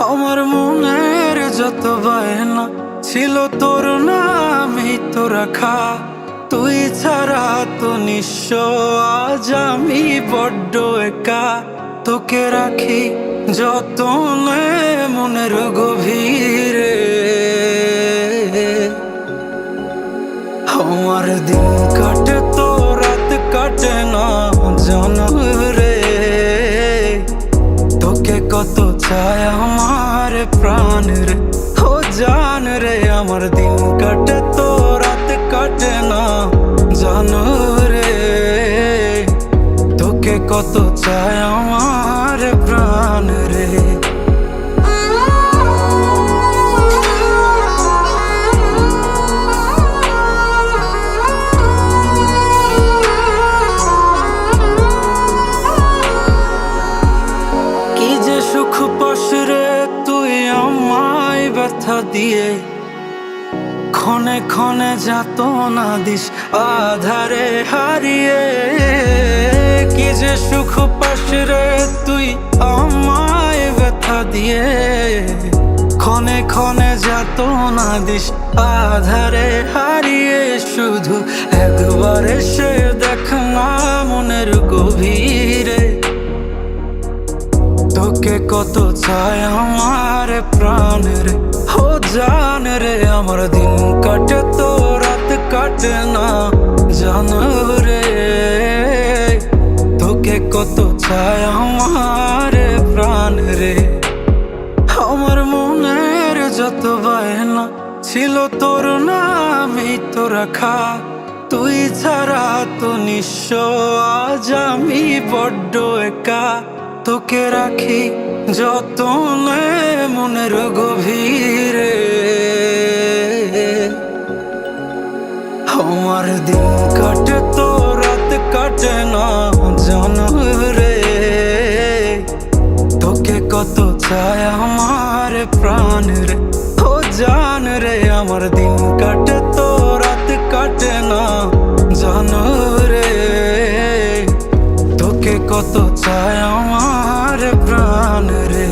আমার মনের যত বায়না ছিল তোর নামই তো রাখা। তুই ছাড়া তো নিঃস্ব আজ আমি বড্ড একা। তোকে রাখি যতনে মনের গভীরে। আমার দিন কাটে তো রাত কাটে না জানো রে। তোকে কত চায় আমার প্রাণ রে, ও জান রে। আমার দিন কাটে তো রাত কাটে না জানো রে। তোকে কত চায় আমার প্রাণ রে। কি যে সুখ পাস রে তুই আমায় ব্যথা দিয়ে, ক্ষণে ক্ষণে যাত না দিস আধারে হারিয়ে। কি যে সুখ পাস রে তুই আমায় ব্যথা দিয়ে, ক্ষণে ক্ষণে যাত না দিস আধারে হারিয়ে। শুধু একবার এসে দেখ না মনের গভীরে। তোকে কত চায় আমার প্রাণ রে, ও জান রে। আমার দিন কাটে তো রাত কাটে না জানো রে। তোকে কত চায় আমার প্রাণ রে। আমার মনের যত বায়না ছিল তোর নামই তো রাখা। তুই ছাড়া তো নিঃস্ব আজ আমি বড্ড একা। তোকে রাখি যতনে মনের গভীরে। আমার দিন কাটে তো রাত কাটে না জানো রে। তোকে কত চায় আমার প্রাণ রে, ও জান রে। আমার দিন কাটে তো রাত কাটে না জানো রে। তোকে কত চায় আমার প্রাণ রে।